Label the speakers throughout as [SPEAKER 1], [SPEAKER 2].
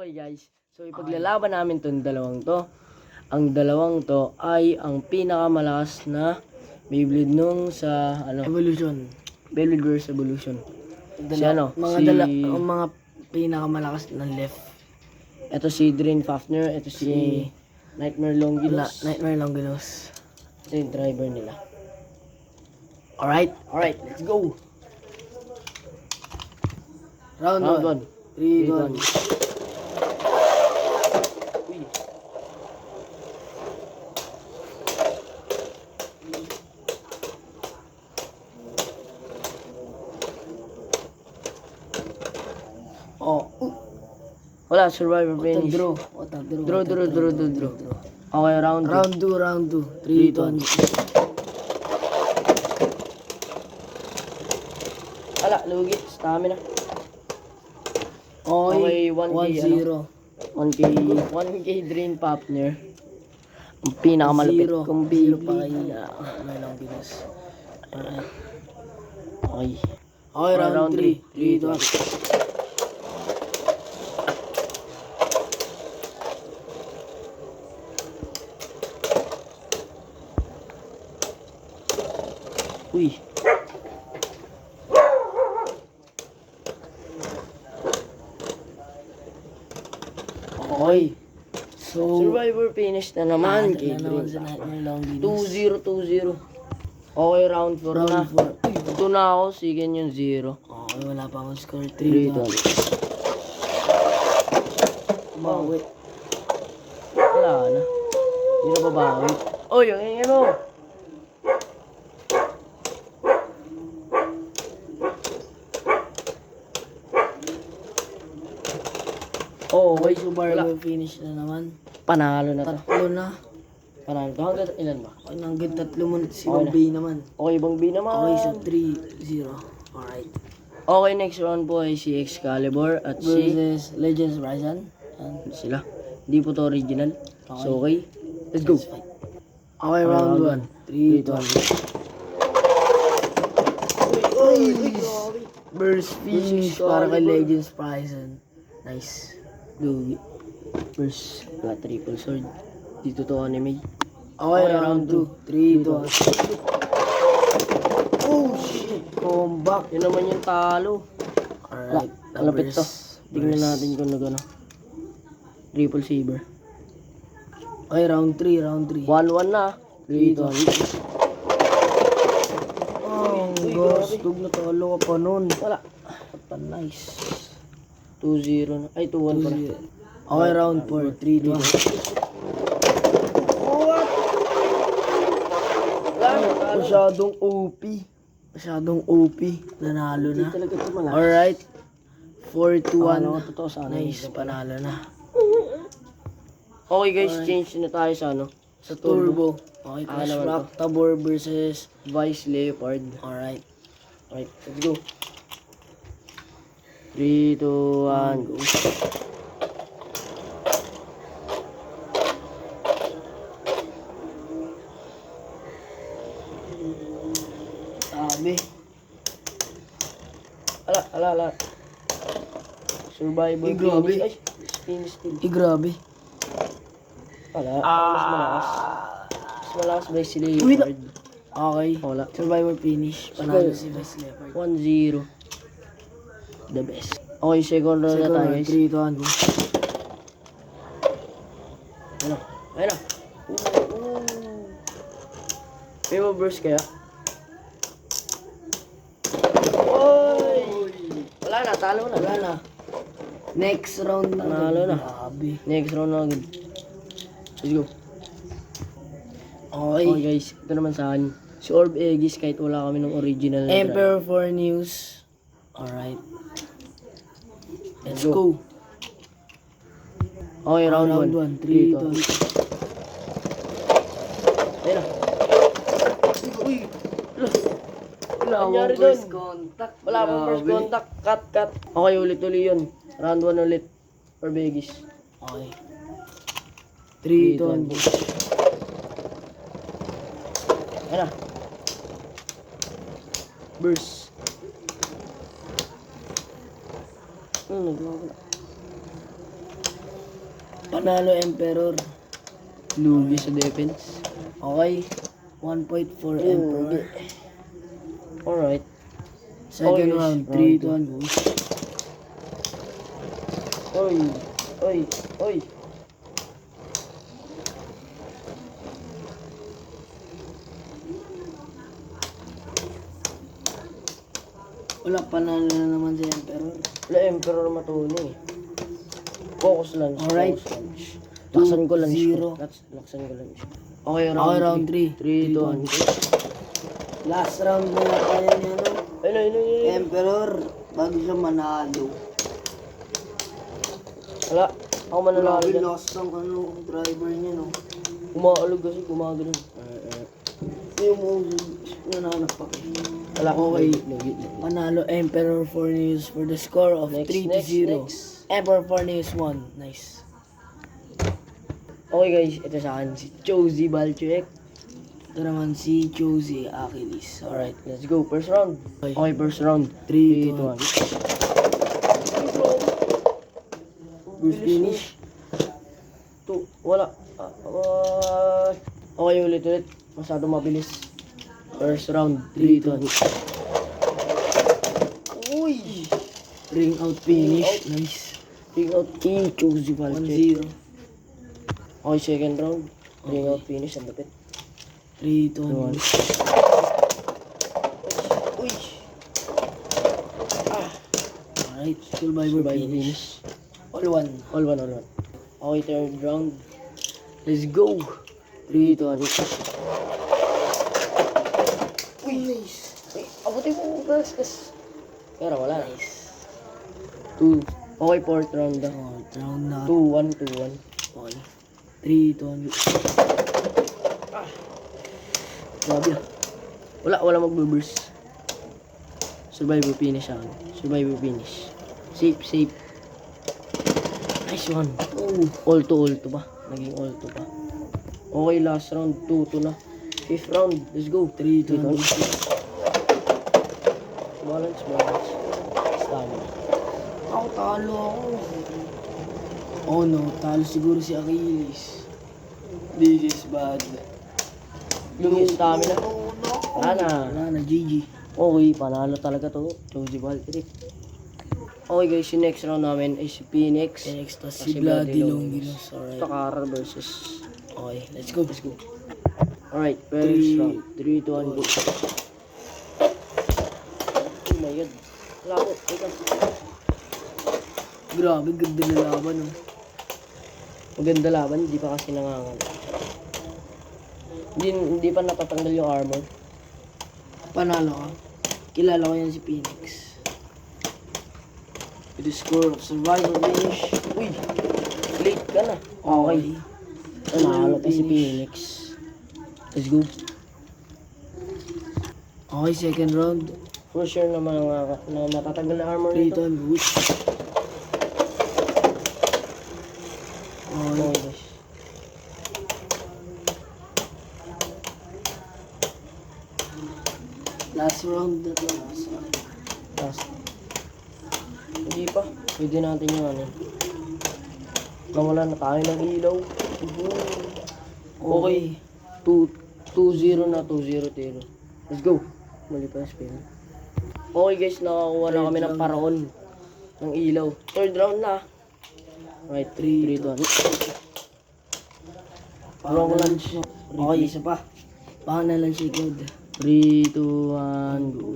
[SPEAKER 1] Okay guys, so ipaglalaban namin tong dalawang to. Ang dalawang to ay ang pinakamalakas na Beyblade nung sa
[SPEAKER 2] Evolution.
[SPEAKER 1] Beyblade vs Evolution. Si
[SPEAKER 2] Ang mga pinakamalakas ng left.
[SPEAKER 1] Ito si Drain Fafner, ito si Nightmare Longinus.
[SPEAKER 2] Nightmare Longinus.
[SPEAKER 1] Ito yung driver nila.
[SPEAKER 2] Alright,
[SPEAKER 1] Let's go!
[SPEAKER 2] Round 1. 3, 2, 1.
[SPEAKER 1] Wala, survivor finish.
[SPEAKER 2] Draw.
[SPEAKER 1] Draw. Okay, round
[SPEAKER 2] 2. 3, 2, 1.
[SPEAKER 1] Wala, lugi. Stamina.
[SPEAKER 2] Okay,
[SPEAKER 1] 1-0. 1K Drain Fafner. Ang pinakamalapit kong Beyblade. Okay.
[SPEAKER 2] Okay, round 3. 3, 2, 1.
[SPEAKER 1] Uy.
[SPEAKER 2] Okay. So,
[SPEAKER 1] Survivor finish na naman.
[SPEAKER 2] kaya naman sa Nightmare Longinus.
[SPEAKER 1] 2-0. Okay, round 4 na. Ito na ako. Sige yung 0.
[SPEAKER 2] Okay, wala pa akong score.
[SPEAKER 1] 3,
[SPEAKER 2] 3, 2, 1.
[SPEAKER 1] Bawi. Wala na. Hindi na babawi. Oy, yung ingin mo.
[SPEAKER 2] Okay, survivor finish na naman.
[SPEAKER 1] Panalo na to.
[SPEAKER 2] Tatlo na.
[SPEAKER 1] Panalo to. Hanggang ilan ba?
[SPEAKER 2] Hanggang 3 muna. Si Bombay naman.
[SPEAKER 1] Okay, Bang B naman.
[SPEAKER 2] Okay, so 3-0. Alright.
[SPEAKER 1] Okay, next round po ay si Excalibur at si
[SPEAKER 2] Versus Legends Ryzen.
[SPEAKER 1] sila. Hindi po to original. So, okay. Let's go.
[SPEAKER 2] Okay, round 1. 3, 2, 1. Burst finish para kay Legends Ryzen. Nice.
[SPEAKER 1] Lugi. First, wala triple sword. Dito to anime.
[SPEAKER 2] Okay, round 2. 3, 2, 1. Oh, shit. Comeback.
[SPEAKER 1] Yun naman yung talo.
[SPEAKER 2] Alright.
[SPEAKER 1] Malapit to. Tingnan natin kung nagano. Triple saber.
[SPEAKER 2] Okay, round 3.
[SPEAKER 1] 1-1 na. 3, 2, 1.
[SPEAKER 2] Oh, gastog na talo ka pa nun.
[SPEAKER 1] Wala. Nice. 2-0 na. Ay, 2-1 pa na.
[SPEAKER 2] Okay, round 4. 3, 2, 1. Masyadong OP. Nanalo na.
[SPEAKER 1] Talaga ito malakas.
[SPEAKER 2] Alright. 4-2-1.
[SPEAKER 1] Totoo sana.
[SPEAKER 2] Nice, panalo na.
[SPEAKER 1] Okay guys, change na tayo sa sa turbo.
[SPEAKER 2] Okay, Crash Rock Tabor versus
[SPEAKER 1] Vice Leopard.
[SPEAKER 2] Alright.
[SPEAKER 1] Alright, let's go. 3, 2, 1, go.
[SPEAKER 2] Sabi.
[SPEAKER 1] Ala. Survivor
[SPEAKER 2] grabe.
[SPEAKER 1] finish. Ay, finish still.
[SPEAKER 2] Grabe.
[SPEAKER 1] Wala. Mas malakas. Mas malakas by si Leopard.
[SPEAKER 2] Okay.
[SPEAKER 1] Wala.
[SPEAKER 2] Survivor finish. Panalo si Vice Leopard.
[SPEAKER 1] 1-0. The best. Okay, second round na tayo guys.
[SPEAKER 2] 3, 2, 1, go.
[SPEAKER 1] Ayun na. May burst kaya? Oy! Wala na, talo na.
[SPEAKER 2] Wala na. Next round na.
[SPEAKER 1] Panalo na.
[SPEAKER 2] Grabe.
[SPEAKER 1] Next round na agad. Let's go.
[SPEAKER 2] Okay.
[SPEAKER 1] Okay guys, ito naman sa akin. Si Orb Aegis kahit wala kami ng original na
[SPEAKER 2] Emperor 4 News. Alright. Let's go.
[SPEAKER 1] Okay, round 1.
[SPEAKER 2] 3, 2, 1.
[SPEAKER 1] Ayun na. Uy! Wala nangyari doon.
[SPEAKER 2] First contact.
[SPEAKER 1] Wala akong first contact. Cut. Okay, ulit yun. Round 1 ulit. Orb Aegis.
[SPEAKER 2] Okay. 3, 2, 1.
[SPEAKER 1] Ayun na. Burst. Nagwawala.
[SPEAKER 2] Panalo Emperor.
[SPEAKER 1] Lugi sa defense.
[SPEAKER 2] Okay. 1 point for Emperor.
[SPEAKER 1] Alright.
[SPEAKER 2] Second
[SPEAKER 1] Okay,
[SPEAKER 2] round,
[SPEAKER 1] round
[SPEAKER 2] 3
[SPEAKER 1] two.
[SPEAKER 2] to 1 goes.
[SPEAKER 1] Oy. Oy. Oy.
[SPEAKER 2] Wala, panalo na naman si Emperor.
[SPEAKER 1] Wala, Emperor matuli eh. Focus lunch.
[SPEAKER 2] Alright.
[SPEAKER 1] Focus lunch. Laksan ko lunch.
[SPEAKER 2] 2-0.
[SPEAKER 1] Laksan ko lunch. Okay,
[SPEAKER 2] Okay, round 3.
[SPEAKER 1] 3 to 1.
[SPEAKER 2] Last round na kaya niya, no?
[SPEAKER 1] Ay.
[SPEAKER 2] Emperor, bago siya manalo.
[SPEAKER 1] Wala. Ako mananalo
[SPEAKER 2] Grabe,
[SPEAKER 1] dyan.
[SPEAKER 2] lost ang driver niya, no?
[SPEAKER 1] Kumaalog kasi, gumagano'n.
[SPEAKER 2] Yung nananap pa.
[SPEAKER 1] Wala.
[SPEAKER 2] Okay.
[SPEAKER 1] Lugi.
[SPEAKER 2] Panalo Emperor for news for the score of
[SPEAKER 1] Next,
[SPEAKER 2] 3 to
[SPEAKER 1] next,
[SPEAKER 2] 0.
[SPEAKER 1] next.
[SPEAKER 2] Emperor for news 1. Nice.
[SPEAKER 1] Okay guys, ito sa akin si Josie Balchuek.
[SPEAKER 2] Ito naman si Josie Achilles.
[SPEAKER 1] Alright, let's go. First round.
[SPEAKER 2] Okay.
[SPEAKER 1] Okay, first round.
[SPEAKER 2] 3
[SPEAKER 1] 3
[SPEAKER 2] to
[SPEAKER 1] 1.
[SPEAKER 2] 1. First finish.
[SPEAKER 1] Wala. Okay, ulit. Masyado mabilis. First round. 3 to 1. Uy!
[SPEAKER 2] Ring out finish. Nice.
[SPEAKER 1] Ring out key. Josie Balchuek.
[SPEAKER 2] 1-0.
[SPEAKER 1] Okay, second round. Ring
[SPEAKER 2] Okay.
[SPEAKER 1] out finish. Ang lapit.
[SPEAKER 2] 3 to 1.
[SPEAKER 1] Uy!
[SPEAKER 2] Alright. Survivor finish. All 1.
[SPEAKER 1] All one. Okay, third round. Let's go. 3 to 1. Uy!
[SPEAKER 2] Nice.
[SPEAKER 1] Uy, abutin mo guys. Pero wala. Nice. 2. Okay, fourth round na.
[SPEAKER 2] Fourth round na.
[SPEAKER 1] 2-1, 2-1.
[SPEAKER 2] Okay. 3 to 1.
[SPEAKER 1] Grabe ah. Wala magbe-burst. Survivor finish ako. Survivor finish. Safe. Nice one.
[SPEAKER 2] Oh.
[SPEAKER 1] All to ba? Naging all to ba? Okay, last round. 2-2 na. Fifth round. Let's go.
[SPEAKER 2] 3 to 1.
[SPEAKER 1] Balance. Stamina.
[SPEAKER 2] Ako talo ako. Oh no, talo siguro si Achilles. This is bad.
[SPEAKER 1] Yung stamina.
[SPEAKER 2] Wala na, GG.
[SPEAKER 1] Okay, panalo talaga to. Josie Valkyrie. Okay guys, yung next round namin is si Phoenix.
[SPEAKER 2] Next to
[SPEAKER 1] Si
[SPEAKER 2] si Bloody
[SPEAKER 1] Bloody
[SPEAKER 2] Longinus. Alright.
[SPEAKER 1] Takara versus...
[SPEAKER 2] Okay, let's go.
[SPEAKER 1] Alright, first
[SPEAKER 2] Three,
[SPEAKER 1] round. 3 to 1, go. Oh my god. Labo, teka.
[SPEAKER 2] Grabe, ganda na laban. Oh.
[SPEAKER 1] Maganda laban, hindi pa kasi nangangal. Hindi pa natatanggal yung armor.
[SPEAKER 2] Panalo ka. Kilala ko yan si Phoenix. With the score of survival finish.
[SPEAKER 1] Uy! Late ka na. Okay. Nanalo pa si Phoenix. Let's go.
[SPEAKER 2] Okay, second round.
[SPEAKER 1] For sure na matatanggal na armor
[SPEAKER 2] 3
[SPEAKER 1] nito.
[SPEAKER 2] to 1 goes.
[SPEAKER 1] Okay
[SPEAKER 2] Okay.
[SPEAKER 1] guys.
[SPEAKER 2] Last round na to. Last round.
[SPEAKER 1] Last. Hindi pa. Pwede natin yung ano. Nawala na tayo ng ilaw. Okay. 2-0 na. 2-0. Let's go. Mali pa yung spin. Okay guys, nakakuha na kami ng paraon ng ilaw. Third round na. Right, 3 to 1. Wrong lunch.
[SPEAKER 2] Okay, isa pa. Baka na lang si God.
[SPEAKER 1] 3, 2, 1, go.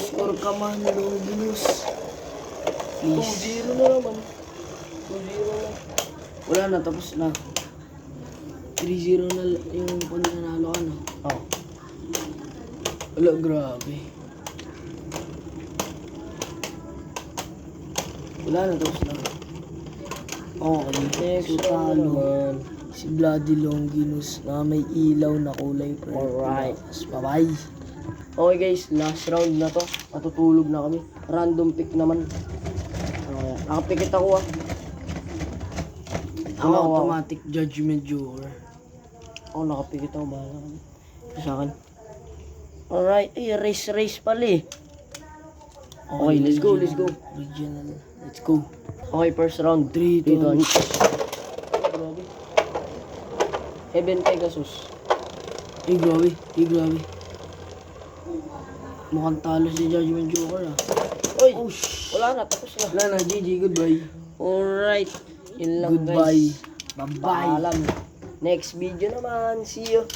[SPEAKER 2] Score ka man, Longinus. Please.
[SPEAKER 1] 2-0 na naman. 2-0 na.
[SPEAKER 2] Wala na, tapos na. 3-0 na yung pananalo ka na.
[SPEAKER 1] Oh.
[SPEAKER 2] Wala, grabe. Wala na, tapos na. Okay,
[SPEAKER 1] Next
[SPEAKER 2] so
[SPEAKER 1] round
[SPEAKER 2] talo.
[SPEAKER 1] naman.
[SPEAKER 2] Si Bloody Longinus na may ilaw na kulay purple.
[SPEAKER 1] Alright.
[SPEAKER 2] Bye-bye.
[SPEAKER 1] Okay guys, last round na to. Matutulog na kami. Random pick naman. Okay. Nakapikit ako ah.
[SPEAKER 2] Ang
[SPEAKER 1] Ako.
[SPEAKER 2] automatic judgment viewer.
[SPEAKER 1] Ako nakapikit ako. Bahala kami. Ito sa akin. Alright. Eh, race pala eh. Okay, let's go.
[SPEAKER 2] Original. Let's go.
[SPEAKER 1] Okay, first round.
[SPEAKER 2] 3
[SPEAKER 1] Dito.
[SPEAKER 2] tons.
[SPEAKER 1] Grabe. Heaven Pegasus.
[SPEAKER 2] Eh, grabe. Eh, grabe. Mukhang talo si Judgment Joker ah.
[SPEAKER 1] Uy!
[SPEAKER 2] Oh,
[SPEAKER 1] Wala na, tapos na.
[SPEAKER 2] Wala na, GG, goodbye.
[SPEAKER 1] Alright. Yun lang
[SPEAKER 2] Goodbye.
[SPEAKER 1] guys.
[SPEAKER 2] Bye-bye.
[SPEAKER 1] Paalam. Next video naman. See you.